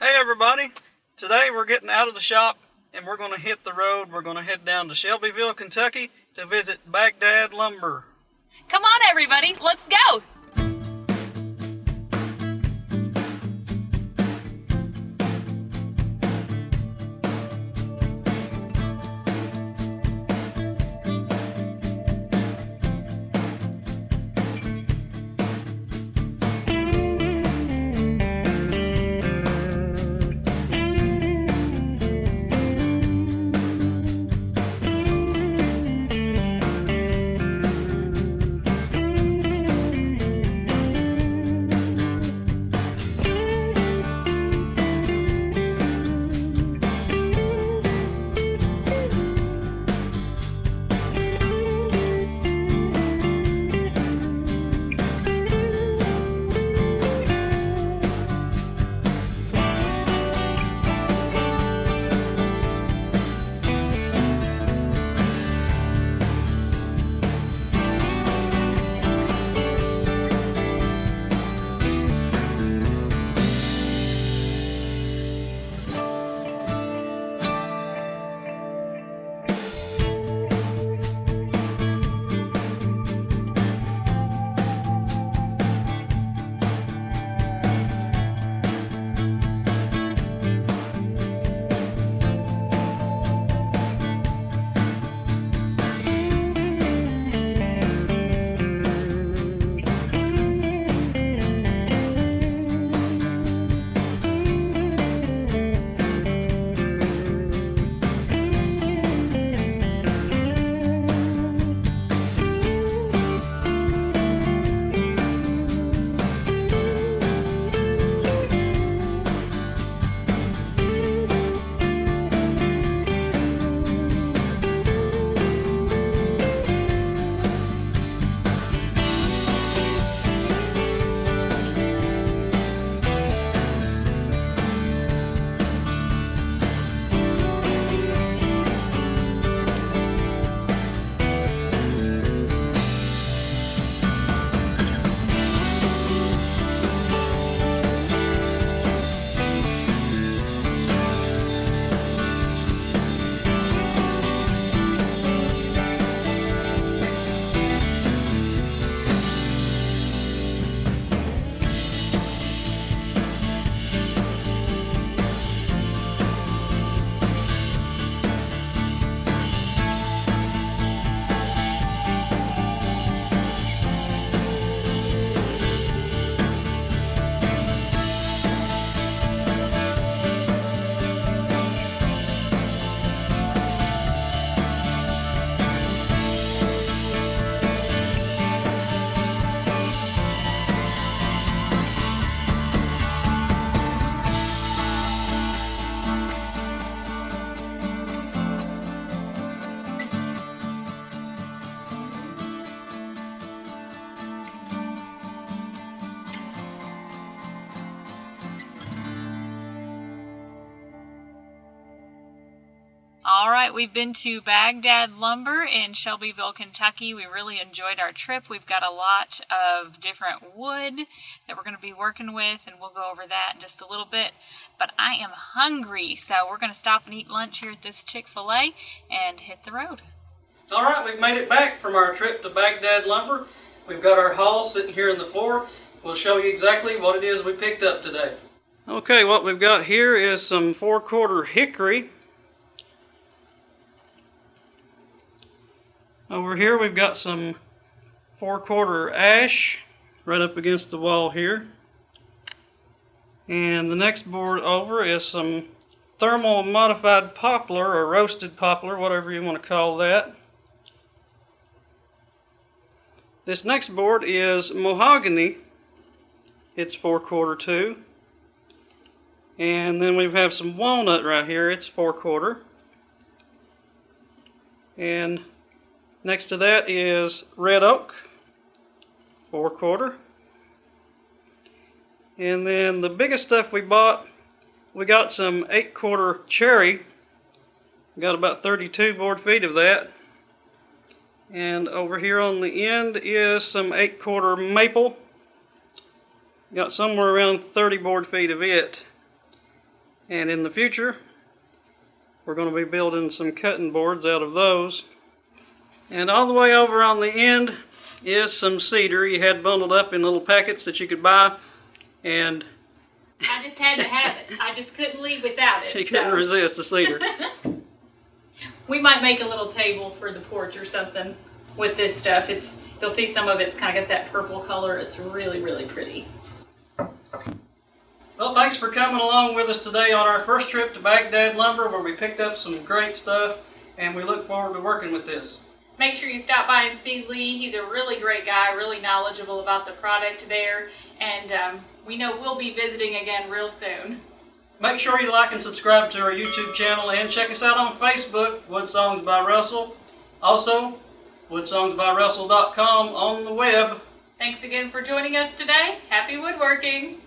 Hey everybody, today we're getting out of the shop and we're going to hit the road. We're going to head down to Shelbyville, Kentucky to visit Bagdad Lumber. Come on everybody, let's go! All right, we've been to Bagdad Lumber in Shelbyville, Kentucky. We really enjoyed our trip. We've got a lot of different wood that we're going to be working with, and we'll go over that in just a little bit. But I am hungry, so we're going to stop and eat lunch here at this Chick-fil-A and hit the road. All right, we've made it back from our trip to Bagdad Lumber. We've got our haul sitting here in the floor. We'll show you exactly what it is we picked up today. Okay, what we've got here is some 4/4 hickory. Over here we've got some 4/4 ash right up against the wall here. And the next board over is some thermal modified poplar or roasted poplar, whatever you want to call that. This next board is mahogany. It's 4/4 too. And then we have some walnut right here. It's 4/4. And next to that is red oak, 4/4. And then the biggest stuff we bought, we got some 8/4 cherry. We got about 32 board feet of that. And over here on the end is some 8/4 maple. Got somewhere around 30 board feet of it. And in the future, we're going to be building some cutting boards out of those. And all the way over on the end is some cedar you had bundled up in little packets that you could buy. And I just had to have it. I just couldn't leave without it. she couldn't resist the cedar. We might make a little table for the porch or something with this stuff. You'll see some of it's kind of got that purple color. It's really, really pretty. Well, thanks for coming along with us today on our first trip to Baghdad Lumber, where we picked up some great stuff, and we look forward to working with this. Make sure you stop by and see Lee. He's a really great guy, really knowledgeable about the product there, and we know we'll be visiting again real soon. Make sure you like and subscribe to our YouTube channel, and check us out on Facebook, Woodsongs by Russell. Also, woodsongsbyrussell.com on the web. Thanks again for joining us today. Happy woodworking!